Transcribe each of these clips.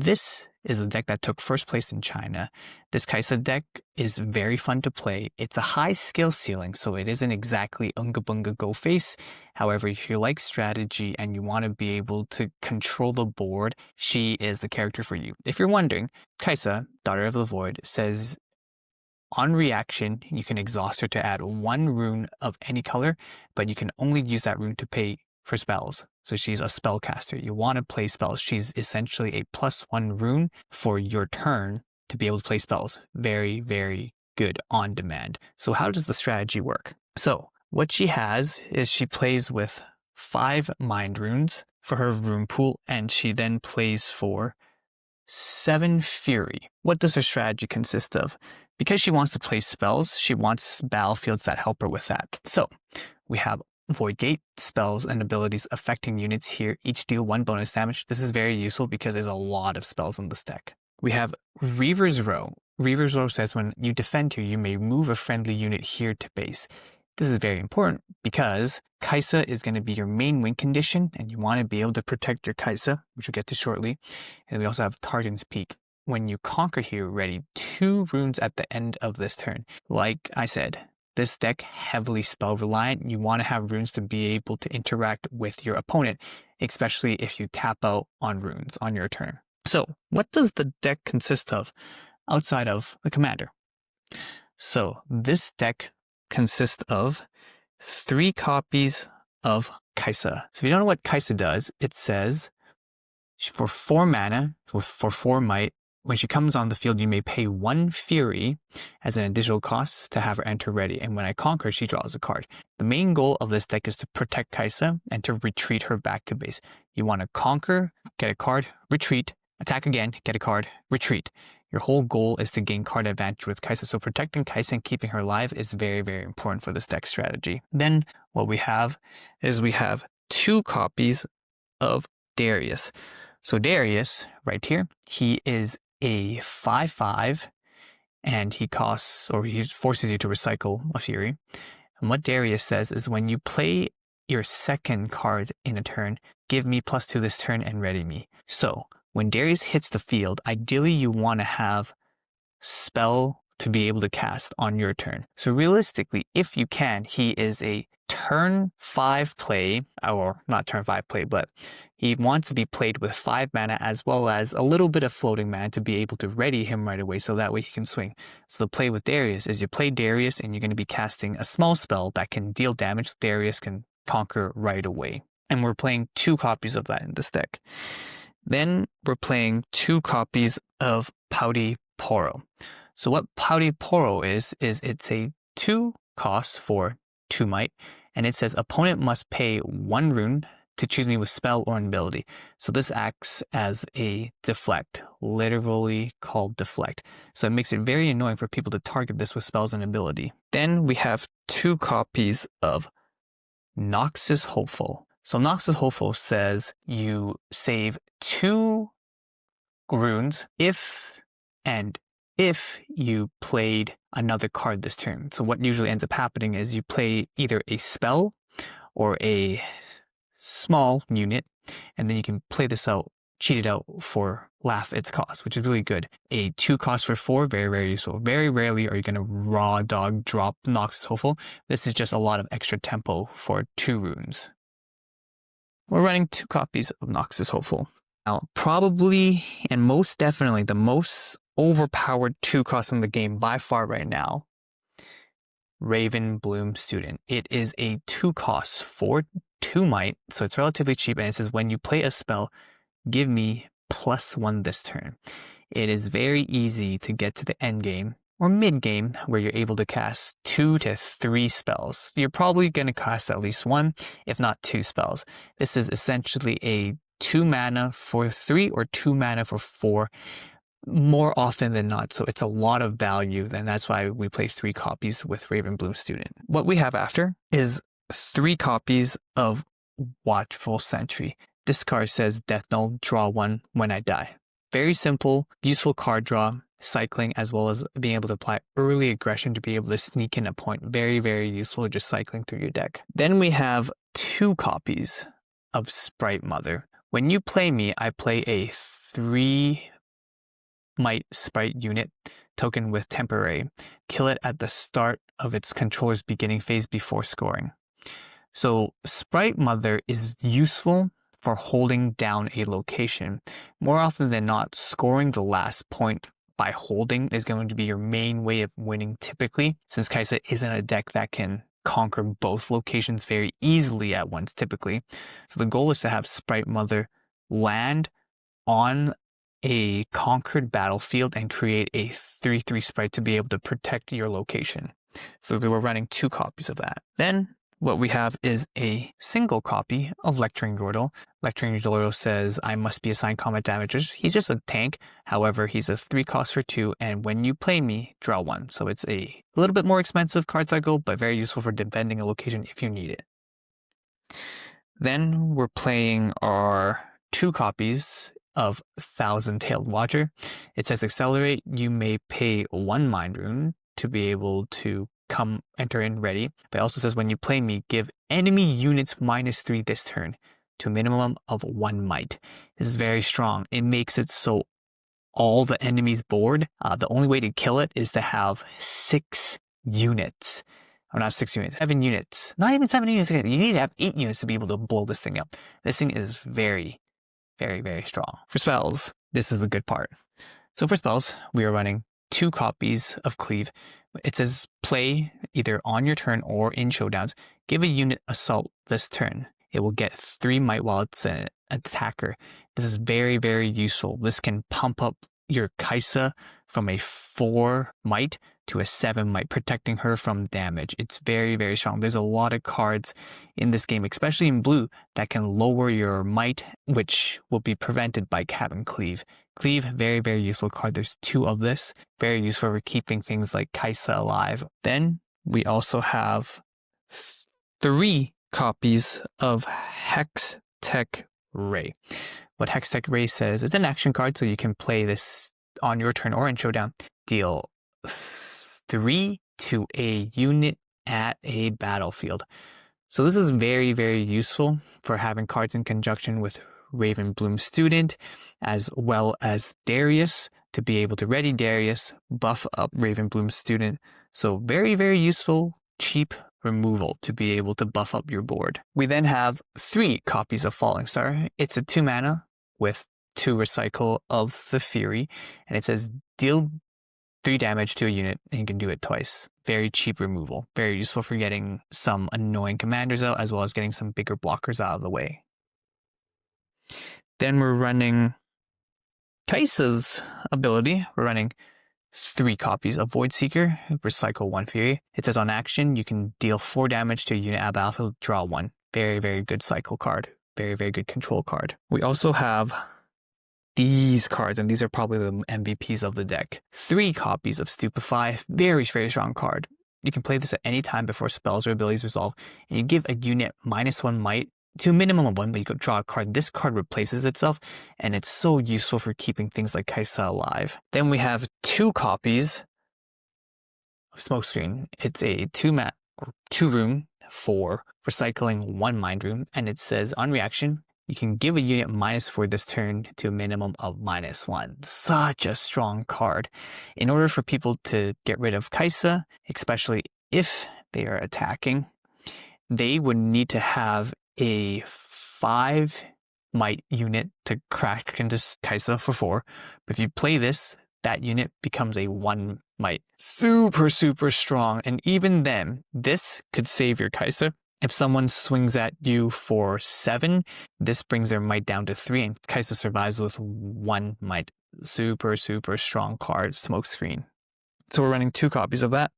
This is a deck that took first place in China. This Kaisa deck is very fun to play. It's a high skill ceiling, so it isn't exactly Unga Bunga Go Face. However, if you like strategy and you want to be able to control the board, she is the character for you. If you're wondering, Kaisa, Daughter of the Void, says on reaction, you can exhaust her to add 1 rune of any color, but you can only use that rune to pay for spells. So she's a spellcaster. You want to play spells. She's essentially a +1 rune for your turn to be able to play spells. Very, very good on demand. So how does the strategy work? So what she has is she plays with 5 mind runes for her rune pool, and she then plays for 7 fury. What does her strategy consist of? Because she wants to play spells, she wants battlefields that help her with that. So we have Void Gate, spells and abilities affecting units here each deal 1 bonus damage. This is very useful because there's a lot of spells in this deck. We have Reaver's Row. Reaver's Row says when you defend here, you may move a friendly unit here to base. This is very important because Kaisa is going to be your main win condition, and you want to be able to protect your Kaisa, which we'll get to shortly. And we also have Tartan's Peak. When you conquer here, ready 2 runes at the end of this turn. Like I said, this deck heavily spell reliant. You want to have runes to be able to interact with your opponent, especially if you tap out on runes on your turn. So what does the deck consist of outside of the commander? So this deck consists of 3 copies of Kaisa. So if you don't know what Kaisa does, it says for 4 mana, for 4 might, when she comes on the field, you may pay 1 fury as an additional cost to have her enter ready. And when I conquer, she draws a card. The main goal of this deck is to protect Kaisa and to retreat her back to base. You want to conquer, get a card, retreat, attack again, get a card, retreat. Your whole goal is to gain card advantage with Kaisa. So protecting Kaisa and keeping her alive is very, very important for this deck strategy. Then what we have is we have 2 copies of Darius. So Darius, right here, he is a 5/5, and he costs, or he forces you to recycle a fury. And what Darius says is when you play your second card in a turn, give me +2 this turn and ready me. So when Darius hits the field, ideally you want to have spell to be able to cast on your turn. So realistically, if you can, he is a turn 5 play, or not turn 5 play, but he wants to be played with 5 mana as well as a little bit of floating mana to be able to ready him right away so that way he can swing. So the play with Darius is you play Darius and you're going to be casting a small spell that can deal damage. Darius can conquer right away. And we're playing 2 copies of that in this deck. Then we're playing 2 copies of Pouty Poro. So what Pouty Poro is it's a 2 cost for 2 might, and it says opponent must pay 1 rune to choose me with spell or an ability. So this acts as a deflect, literally called deflect. So it makes it very annoying for people to target this with spells and ability. Then we have 2 copies of Noxus Hopeful. So Noxus Hopeful says you save 2 runes if you played another card this turn. So what usually ends up happening is you play either a spell or a small unit, and then you can play this out, cheat it out for half its cost, which is really good. A 2 cost for 4, very, very useful. Very rarely are you going to raw dog drop Noxus Hopeful. This is just a lot of extra tempo for 2 runes. We're running 2 copies of Noxus Hopeful. Now, probably and most definitely the most overpowered 2 cost in the game by far right now, Raven Bloom Student. It is a 2 cost for 2 might, so it's relatively cheap, and it says when you play a spell, give me +1 this turn. It is very easy to get to the end game or mid game where you're able to cast 2 to 3 spells. You're probably going to cast at least 1, if not 2 spells. This is essentially a 2 mana for 3 or 2 mana for 4 more often than not. So it's a lot of value, and that's why we play 3 copies with Raven Bloom Student. What we have after is 3 copies of Watchful Sentry. This card says Death Null, draw 1 when I die. Very simple, useful card draw, cycling, as well as being able to apply early aggression to be able to sneak in a point. Very, very useful, just cycling through your deck. Then we have 2 copies of Sprite Mother. When you play me, I play a 3 might sprite unit token with temporary. Kill it at the start of its controller's beginning phase before scoring. So Sprite Mother is useful for holding down a location. More often than not, scoring the last point by holding is going to be your main way of winning typically, since Kaisa isn't a deck that can conquer both locations very easily at once typically. So the goal is to have Sprite Mother land on a conquered battlefield and create a 3/3 sprite to be able to protect your location. So we're running 2 copies of that. Then what we have is a single copy of Lecturing Yordle. Lecturing Yordle says, I must be assigned combat damagers. He's just a tank. However, he's a 3 cost for 2, and when you play me, draw 1. So it's a little bit more expensive card cycle, but very useful for defending a location if you need it. Then we're playing our 2 copies of Thousand-Tailed Watcher. It says accelerate, you may pay 1 mind rune to be able to enter in ready. But it also says when you play me, give enemy units -3 this turn to a minimum of 1 might. This is very strong. It makes it so all the enemies board, the only way to kill it is to have 6 units. Or not 6 units, 7 units. Not even 7 units. You need to have 8 units to be able to blow this thing up. This thing is very, very, very strong. For spells, this is the good part. So for spells, we are running 2 copies of Cleave. It says play either on your turn or in showdowns. Give a unit assault this turn. It will get 3 might while it's an attacker. This is very, very useful. This can pump up your Kaisa from a 4 might to a 7 might, protecting her from damage. It's very, very strong. There's a lot of cards in this game, especially in blue, that can lower your might, which will be prevented by having Cleave. Cleave, very, very useful card. There's 2 of this. Very useful for keeping things like Kaisa alive. Then we also have 3 copies of Hex Tech Ray. What Hex Tech Ray says, it's an action card, so you can play this on your turn or in showdown. Deal 3 to a unit at a battlefield. So this is very, very useful for having cards in conjunction with Ravenbloom Student, as well as Darius, to be able to ready Darius, buff up Ravenbloom Student. So very, very useful, cheap removal to be able to buff up your board. We then have 3 copies of Falling Star. It's a 2 mana with 2 recycle of the Fury, and it says deal 3 damage to a unit, and you can do it twice. Very cheap removal. Very useful for getting some annoying commanders out, as well as getting some bigger blockers out of the way. Then we're running Kaisa's ability. We're running 3 copies of Void Seeker, recycle 1 Fury. It says on action, you can deal 4 damage to a unit at battlefield, draw 1. Very, very good cycle card. Very, very good control card. We also have these cards, and these are probably the MVPs of the deck. 3 copies of Stupefy. Very, very strong card. You can play this at any time before spells or abilities resolve, and you give a unit -1 might to a minimum of 1, but you could draw a card. This card replaces itself, and it's so useful for keeping things like Kaisa alive. Then we have 2 copies of Smokescreen. It's a 2 rune for recycling 1 mind rune, and it says on reaction, you can give a unit -4 this turn to a minimum of -1. Such a strong card. In order for people to get rid of Kaisa, especially if they are attacking, they would need to have a 5 might unit to crack into Kaisa for 4. But if you play this, that unit becomes a 1 might. Super, super strong. And even then, this could save your Kaisa. If someone swings at you for 7, this brings their might down to 3, and Kaisa survives with 1 might. Super, super strong card, Smokescreen. So we're running 2 copies of that.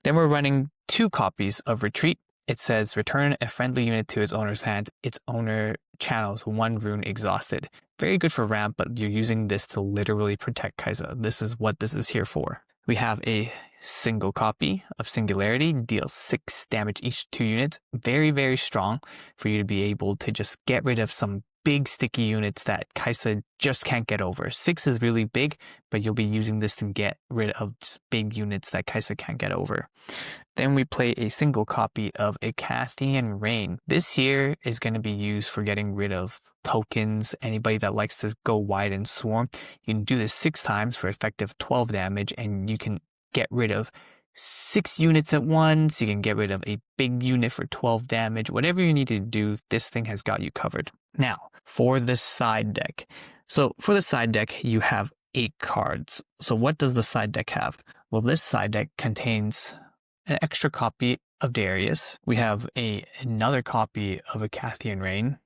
Then we're running 2 copies of Retreat. It says return a friendly unit to its owner's hand. Its owner channels 1 rune exhausted. Very good for ramp, but you're using this to literally protect Kaisa. This is what this is here for. We have a single copy of Singularity, deals 6 damage each to 2 units. Very, very strong for you to be able to just get rid of some big sticky units that Kaisa just can't get over. 6 is really big, but you'll be using this to get rid of just big units that Kaisa can't get over. Then we play a single copy of a Cathian Rain. This here is going to be used for getting rid of tokens, anybody that likes to go wide and swarm. You can do this 6 times for effective 12 damage, and you can get rid of 6 units at once. You can get rid of a big unit for 12 damage. Whatever you need to do, this thing has got you covered. Now, for the side deck. So for the side deck, you have 8 cards. So what does the side deck have? Well, this side deck contains an extra copy of Darius. We have another copy of a Cathian Rain.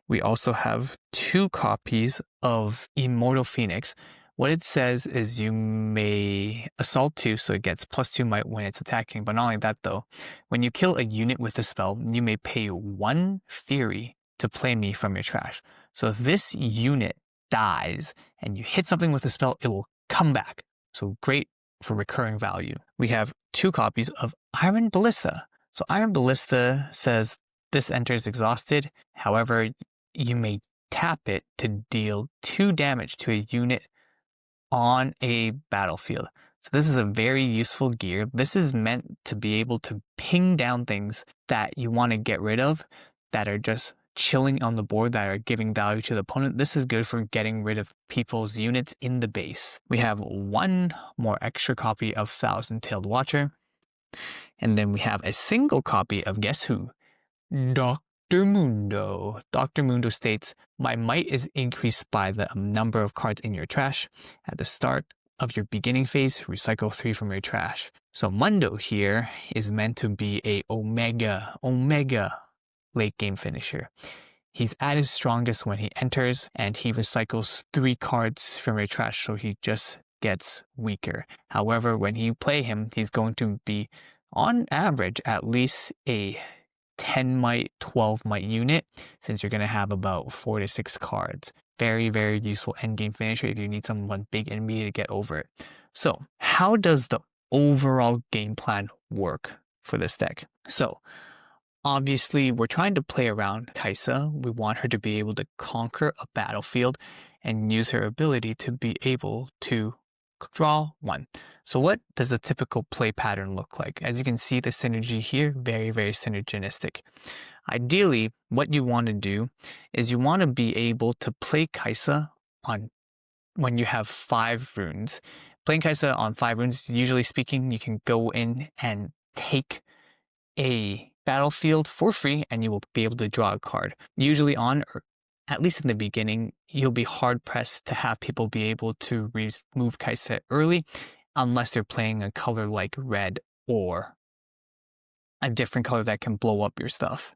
We also have 2 copies of Immortal Phoenix. What it says is you may assault 2, so it gets +2 might when it's attacking. But not only that though, when you kill a unit with a spell, you may pay 1 Fury to play me from your trash. So if this unit dies and you hit something with a spell, it will come back. So great for recurring value. We have 2 copies of Iron Ballista. So Iron Ballista says this enters exhausted. However, you may tap it to deal 2 damage to a unit on a battlefield. So this is a very useful gear. This is meant to be able to ping down things that you want to get rid of that are just chilling on the board, that are giving value to the opponent. This is good for getting rid of people's units in the base. We have 1 more extra copy of Thousand-Tailed Watcher. And then we have a single copy of guess who? Dr. Mundo. Dr. Mundo states, my might is increased by the number of cards in your trash. At the start of your beginning phase, recycle 3 from your trash. So Mundo here is meant to be a Omega late game finisher. He's at his strongest when he enters, and he recycles 3 cards from your trash, so he just gets weaker. However, when you play him, he's going to be, on average, at least a 10 might, 12 might unit, since you're going to have about 4 to 6 cards. Very, very useful endgame finisher if you need someone big enemy to get over it. So, how does the overall game plan work for this deck? So, obviously, we're trying to play around Kaisa. We want her to be able to conquer a battlefield and use her ability to be able to draw 1. So what does a typical play pattern look like? As you can see, the synergy here, very, very synergistic. Ideally, what you want to do is you want to be able to play Kaisa on when you have 5 runes. Playing Kaisa on 5 runes, usually speaking, you can go in and take a battlefield for free and you will be able to draw a card. Usually on, or at least in the beginning, you'll be hard pressed to have people be able to remove Kaisa early unless they're playing a color like red or a different color that can blow up your stuff.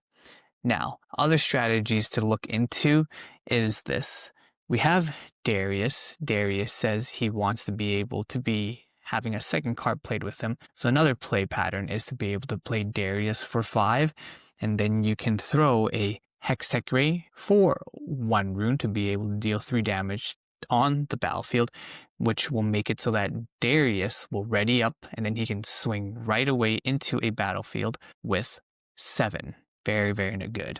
Now, other strategies to look into is this. We have Darius. Darius says he wants to be able to be having a second card played with him. So another play pattern is to be able to play Darius for 5, and then you can throw a Hextech Ray for 1 rune to be able to deal 3 damage on the battlefield, which will make it so that Darius will ready up and then he can swing right away into a battlefield with 7. Very, very good.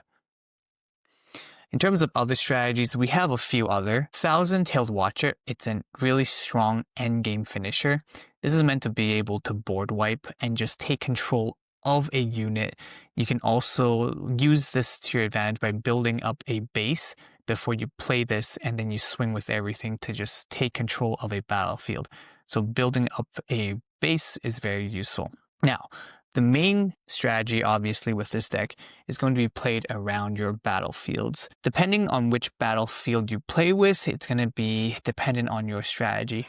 In terms of other strategies, we have a few other. Thousand-Tailed Watcher, it's a really strong endgame finisher. This is meant to be able to board wipe and just take control of a unit. You can also use this to your advantage by building up a base before you play this, and then you swing with everything to just take control of a battlefield. So building up a base is very useful. Now, the main strategy, obviously, with this deck is going to be played around your battlefields. Depending on which battlefield you play with, it's going to be dependent on your strategy.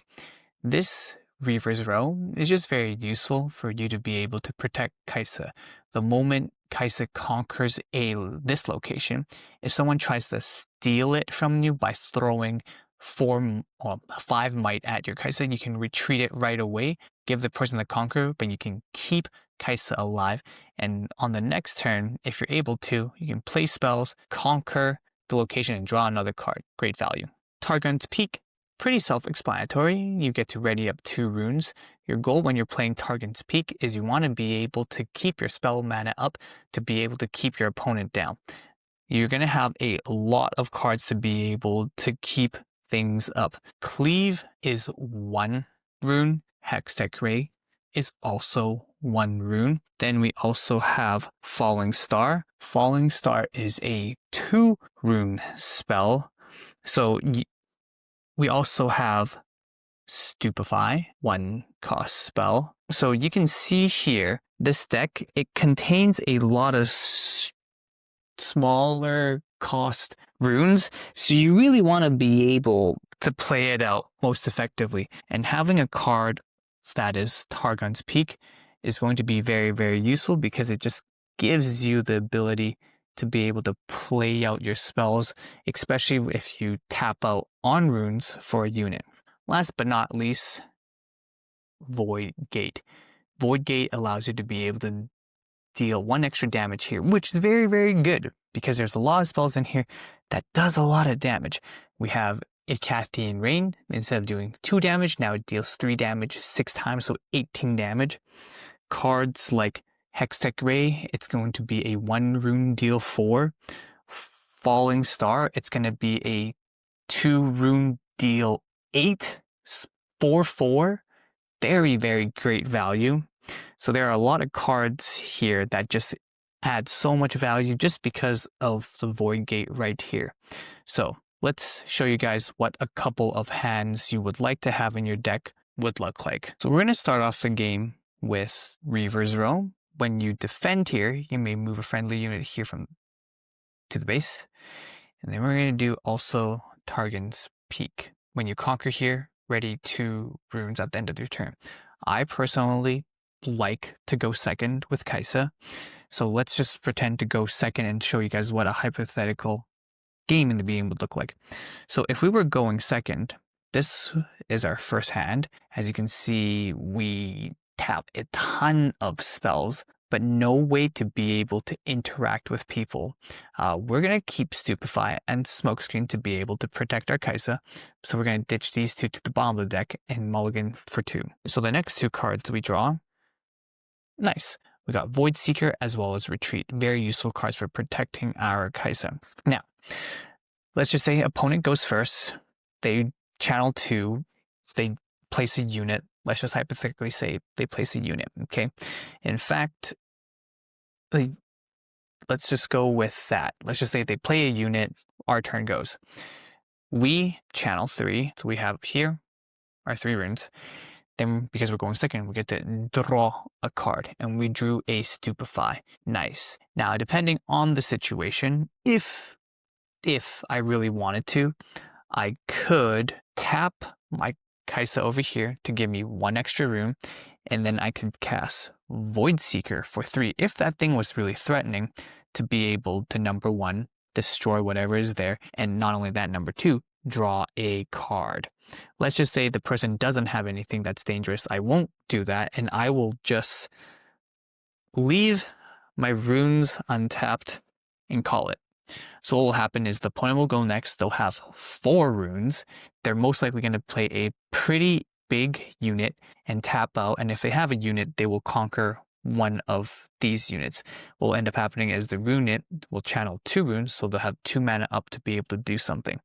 This Reaver's Row is just very useful for you to be able to protect Kaisa. The moment Kaisa conquers this location, if someone tries to steal it from you by throwing 5 might at your Kaisa, you can retreat it right away, give the person the conquer, but you can keep Kaisa alive. And on the next turn, if you're able to, you can play spells, conquer the location, and draw another card. Great value. Targon's Peak, pretty self-explanatory. You get to ready up 2 runes. Your goal when you're playing Targon's Peak is you want to be able to keep your spell mana up to be able to keep your opponent down. you're going to have a lot of cards to be able to keep things up. Cleave is 1 rune. Hextech Ray is also 1 rune. Then we also have Falling Star. Falling Star is a 2 rune spell. So we also have Stupefy, 1 cost spell. So you can see here, this deck, it contains a lot of smaller cost runes, so you really want to be able to play it out most effectively. And having a card that is Targon's Peak is going to be very, very useful because it just gives you the ability to be able to play out your spells, especially if you tap out on runes for a unit. Last but not least, Void Gate. Void Gate allows you to be able to deal 1 extra damage here, which is very, very good because there's a lot of spells in here that does a lot of damage. We have Icathian Rain. Instead of doing 2 damage, now it deals 3 damage 6 times, so 18 damage. Cards like Hextech Ray, it's going to be a 1 rune deal 4. Falling Star, it's going to be a 2 rune deal 8, 4/4. Very, very great value. So there are a lot of cards here that just add so much value just because of the Void Gate right here. So let's show you guys what a couple of hands you would like to have in your deck would look like. So we're going to start off the game with Reaver's Row. When you defend here, you may move a friendly unit here to the base. And then we're going to do also Targon's Peak. When you conquer here, ready 2 runes at the end of your turn. I personally like to go second with Kaisa. So let's just pretend to go second and show you guys what a hypothetical game in the game would look like. So if we were going second, this is our first hand. As you can see, we tap a ton of spells, but no way to be able to interact with people. We're going to keep Stupefy and Smokescreen to be able to protect our Kaisa. So we're going to ditch these 2 to the bottom of the deck and mulligan for 2. So the next 2 cards we draw, nice. We got Void Seeker as well as Retreat. Very useful cards for protecting our Kaisa. Now, let's just say opponent goes first. They channel 2. They place a unit. Let's just hypothetically say they place a unit, okay? In fact, let's just go with that. Let's just say they play a unit, our turn goes. We channel 3, so we have here our 3 runes. Then, because we're going second, we get to draw a card, and we drew a Stupefy. Nice. Now, depending on the situation, if I really wanted to, I could tap my Kaisa over here to give me 1 extra rune, and then I could cast Void Seeker for 3 if that thing was really threatening, to be able to, number 1, destroy whatever is there, and not only that, number 2, draw a card. Let's just say the person doesn't have anything that's dangerous. I won't do that, and I will just leave my runes untapped and call it. So what will happen is the opponent will go next. They'll have 4 runes. They're most likely going to play a pretty big unit and tap out. And if they have a unit, they will conquer one of these units. What will end up happening is the rune unit will channel 2 runes, so they'll have 2 mana up to be able to do something.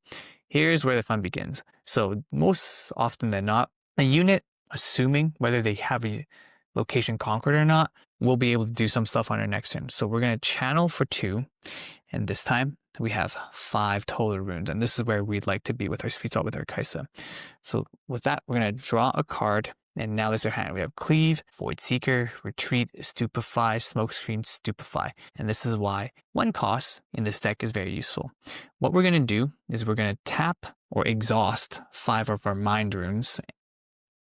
Here's where the fun begins. So most often than not, a unit, assuming whether they have a location conquered or not, will be able to do some stuff on our next turn. So we're going to channel for 2, and this time we have 5 total runes, and this is where we'd like to be with our sweet spot with our Kaisa. So with that, we're going to draw a card, and now there's our hand. We have Cleave, Void Seeker, Retreat, Stupefy, Smokescreen, Stupefy, and this is why 1 cost in this deck is very useful. What we're going to do is we're going to tap or exhaust 5 of our Mind runes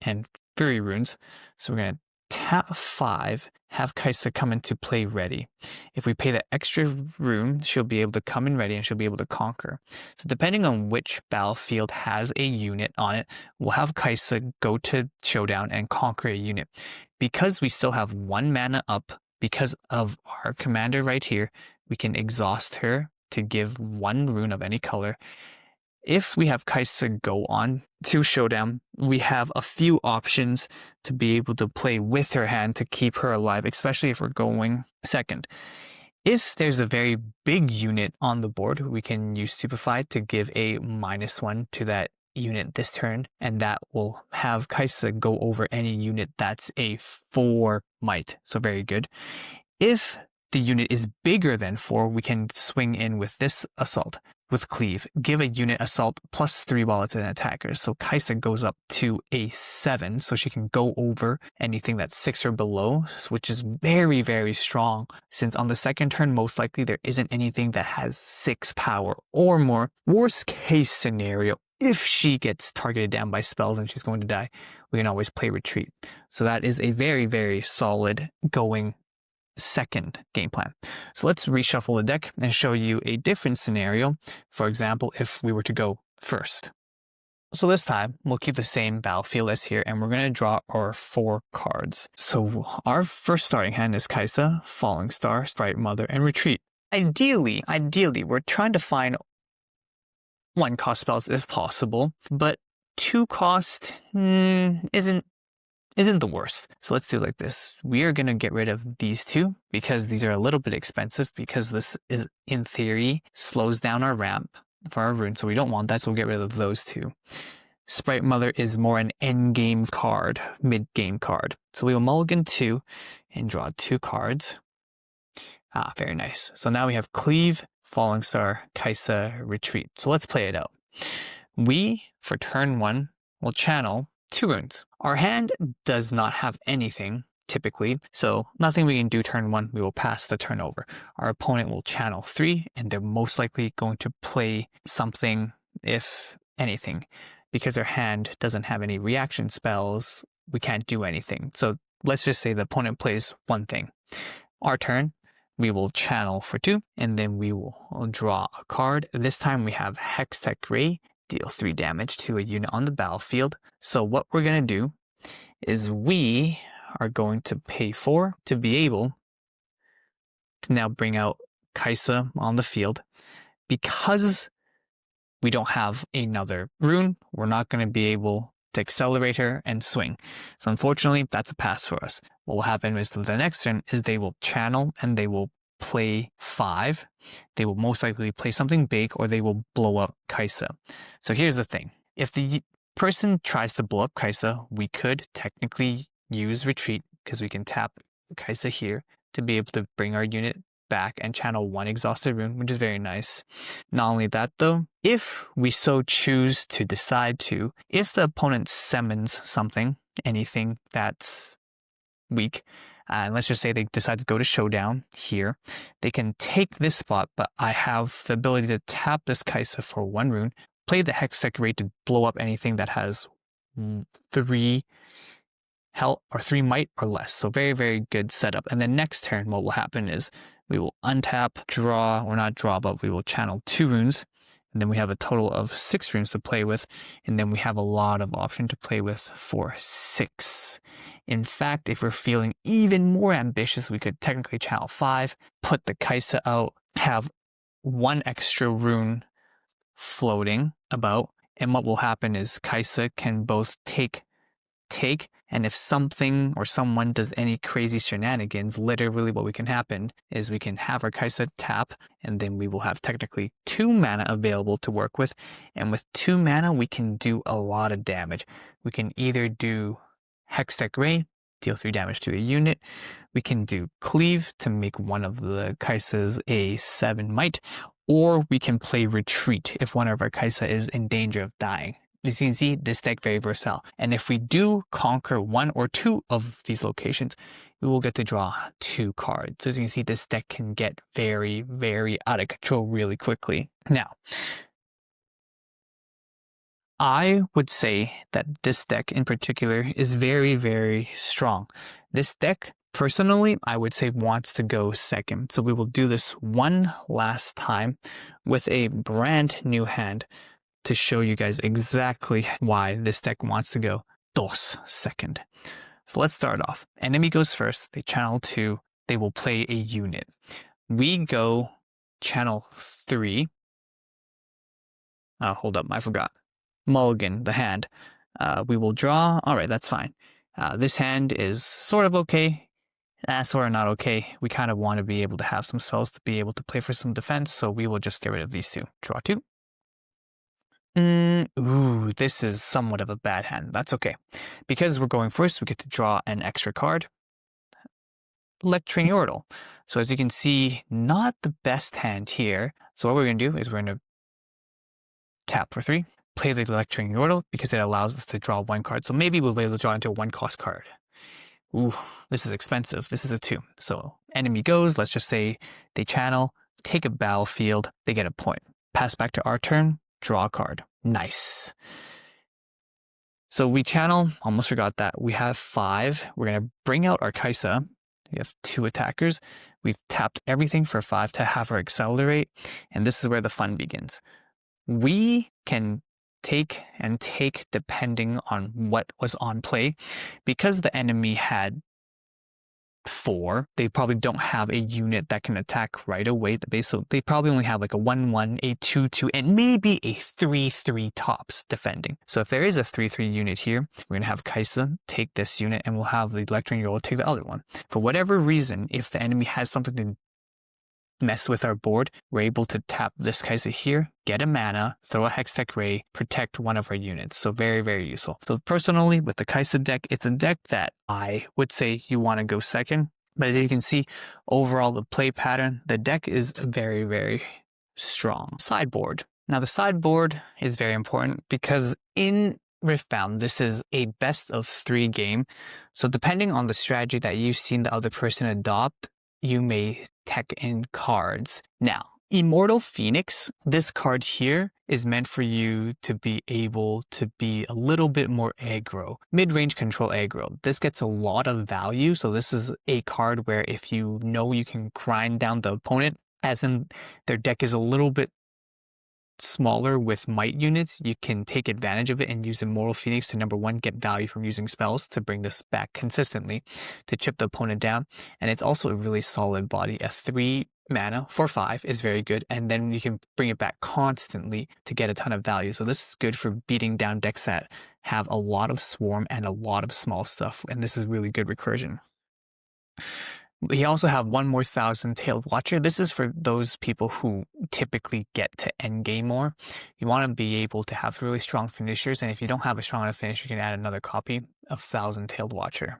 and Fury runes. So we're going to tap 5, have Kaisa come into play ready. If we pay the extra rune, she'll be able to come in ready and she'll be able to conquer. So depending on which battlefield has a unit on it, we'll have Kaisa go to showdown and conquer a unit. Because we still have 1 mana up, because of our commander right here, we can exhaust her to give 1 rune of any color. If we have Kaisa go on to showdown, we have a few options to be able to play with her hand to keep her alive, especially if we're going second. If there's a very big unit on the board, we can use Stupefy to give a -1 to that unit this turn, and that will have Kaisa go over any unit that's a 4 might. So very good. If the unit is bigger than 4, we can swing in with this assault. With Cleave, give a unit assault +3 while it's an attacker. So Kaisa goes up to a 7, so she can go over anything that's 6 or below, which is very, very strong, since on the second turn, most likely there isn't anything that has 6 power or more. Worst case scenario, if she gets targeted down by spells and she's going to die, we can always play Retreat. So that is a very, very solid going second game plan. So let's reshuffle the deck and show you a different scenario. For example, if we were to go first. So this time we'll keep the same battlefield as here, and we're going to draw our 4 cards. So our first starting hand is Kaisa, Falling Star, Sprite Mother, and Retreat. Ideally, we're trying to find 1 cost spells if possible, but 2 cost isn't the worst. So let's do it like this. We are going to get rid of these 2 because these are a little bit expensive, because this is, in theory, slows down our ramp for our rune. So we don't want that, so we'll get rid of those 2. Sprite Mother is more an end game card, mid game card. So we will mulligan 2 and draw 2 cards. Ah, very nice. So now we have Cleave, Falling Star, Kaisa, Retreat. So let's play it out. We, for turn 1, will channel 2 runes. Our hand does not have anything, typically, so nothing we can do turn 1, we will pass the turn over. Our opponent will channel 3, and they're most likely going to play something, if anything. Because their hand doesn't have any reaction spells, we can't do anything. So let's just say the opponent plays 1 thing. Our turn, we will channel for 2, and then we will draw a card. This time we have Hextech Ray, deal 3 damage to a unit on the battlefield. So what we're going to do is we are going to pay 4 to be able to now bring out Kaisa on the field. Because we don't have another rune, we're not going to be able to accelerate her and swing. So unfortunately, that's a pass for us. What will happen is the next turn is they will channel and they will play 5. They will most likely play something big, or they will blow up Kaisa. So here's the thing. If the person tries to blow up Kaisa, we could technically use Retreat, because we can tap Kaisa here to be able to bring our unit back and channel 1 exhausted rune, which is very nice. Not only that though, if we so choose to decide to, if the opponent summons something, anything that's weak, and let's just say they decide to go to Showdown here, they can take this spot, but I have the ability to tap this Kaisa for 1 rune, play the Hextech Ray to blow up anything that has 3 health or 3 might or less. So very, very good setup. And then next turn, what will happen is we will untap, draw, or not draw, but we will channel 2 runes. And then we have a total of 6 runes to play with. And then we have a lot of option to play with for 6. In fact, if we're feeling even more ambitious, we could technically channel 5, put the Kaisa out, have 1 extra rune floating about. And what will happen is Kaisa can both take, and if something or someone does any crazy shenanigans, literally what we can happen is we can have our Kaisa tap, and then we will have technically 2 mana available to work with. And with 2 mana, we can do a lot of damage. We can either do Hextech Ray, deal 3 damage to a unit. We can do Cleave to make one of the Kaisas a 7 might, or we can play Retreat if one of our Kaisa is in danger of dying. As you can see, this deck very versatile. And if we do conquer 1 or 2 of these locations, we will get to draw 2 cards. So as you can see, this deck can get very, very out of control really quickly. Now, I would say that this deck in particular is very, very strong. This deck, personally, I would say wants to go second. So we will do this one last time with a brand new hand to show you guys exactly why this deck wants to go dos second. So let's start off. Enemy goes first, they channel 2, they will play a unit. We go channel 3. Hold up, I forgot. Mulligan, the hand. We will draw. Alright, that's fine. This hand is sort of okay. Sort of not okay. We kind of want to be able to have some spells to be able to play for some defense, so we will just get rid of these two. Draw two. Ooh, this is somewhat of a bad hand. That's okay. Because we're going first, we get to draw an extra card. Lecturing Yordle. So as you can see, not the best hand here. So what we're going to do is we're going to tap for 3, play the Lecturing Yordle because it allows us to draw 1 card. So maybe we'll be able to draw into a 1-cost card. Ooh, this is expensive. This is a 2. So enemy goes, let's just say they channel, take a battlefield, they get a point. Pass back to our turn, draw a card. Nice. So we channel, almost forgot that. We have 5. We're going to bring out our Kaisa. We have 2 attackers. We've tapped everything for 5 to have her accelerate. And this is where the fun begins. We can take depending on what was on play. Because the enemy had 4, they probably don't have a unit that can attack right away at the base. So they probably only have like a 1/1, a 2/2, and maybe a 3/3 tops defending. So if there is a 3/3 unit here, we're going to have Kaisa take this unit and we'll have the Lecturing Yordle take the other one. For whatever reason, if the enemy has something to mess with our board, we're able to tap this Kaisa here, get a mana, throw a Hextech Ray, protect one of our units. So very, very useful. So personally, with the Kaisa deck, it's a deck that I would say you want to go second. But as you can see, overall, the play pattern, the deck is very, very strong. Sideboard. Now, the sideboard is very important because in Riftbound, this is a best of 3 game. So depending on the strategy that you've seen the other person adopt, you may tech in cards. Now, Immortal Phoenix, this card here is meant for you to be able to be a little bit more aggro, mid-range control aggro. This gets a lot of value, so this is a card where if you know you can grind down the opponent, as in their deck is a little bit smaller with might units, you can take advantage of it and use Immortal Phoenix to number 1, get value from using spells to bring this back consistently to chip the opponent down. And it's also a really solid body. A 3 mana for 5 is very good, and then you can bring it back constantly to get a ton of value. So this is good for beating down decks that have a lot of swarm and a lot of small stuff, and this is really good recursion. We also have one more Thousand-Tailed Watcher. This is for those people who typically get to endgame more. You want to be able to have really strong finishers, and if you don't have a strong enough finisher, you can add another copy of Thousand-Tailed Watcher.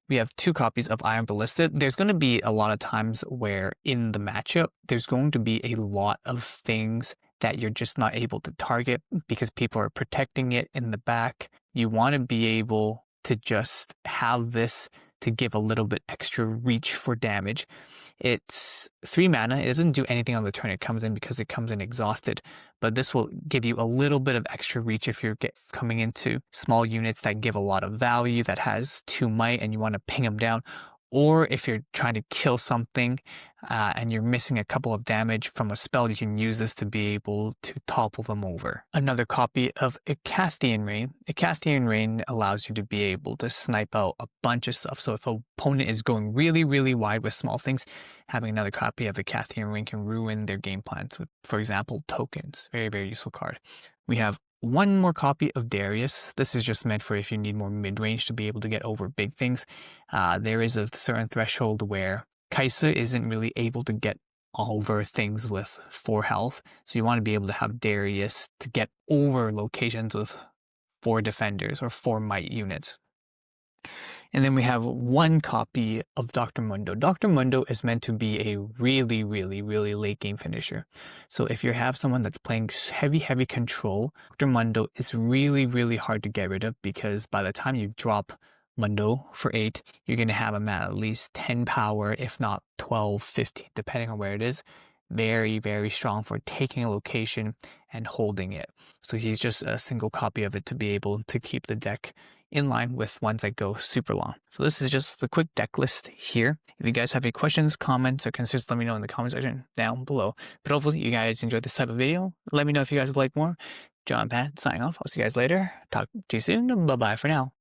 We have 2 copies of Iron Ballista. There's going to be a lot of times where in the matchup, there's going to be a lot of things that you're just not able to target because people are protecting it in the back. You want to be able to just have this to give a little bit extra reach for damage. It's 3 mana. It doesn't do anything on the turn it comes in because it comes in exhausted, but this will give you a little bit of extra reach if you're coming into small units that give a lot of value, that has 2 might and you want to ping them down. Or if you're trying to kill something and you're missing a couple of damage from a spell, you can use this to be able to topple them over. Another copy of Icathian Rain. Icathian Rain allows you to be able to snipe out a bunch of stuff. So if an opponent is going really, really wide with small things, having another copy of Icathian Rain can ruin their game plans with, for example, tokens. Very, very useful card. We have 1 more copy of Darius. This is just meant for if you need more mid-range to be able to get over big things. There is a certain threshold where Kaisa isn't really able to get over things with 4 health. So you want to be able to have Darius to get over locations with 4 defenders or 4 might units. And then we have 1 copy of Dr. Mundo. Dr. Mundo is meant to be a really, really, really late game finisher. So if you have someone that's playing heavy control, Dr. Mundo is really, really hard to get rid of because by the time you drop Mundo for 8, you're going to have him at least 10 power, if not 12, 15, depending on where it is. Very, very strong for taking a location and holding it. So he's just a single copy of it to be able to keep the deck in line with ones that go super long. So this is just the quick deck list here. If you guys have any questions, comments, or concerns, let me know in the comment section down below. But hopefully you guys enjoyed this type of video. Let me know if you guys would like more. John Pat signing off. I'll see you guys later. Talk to you soon. Bye-bye for now.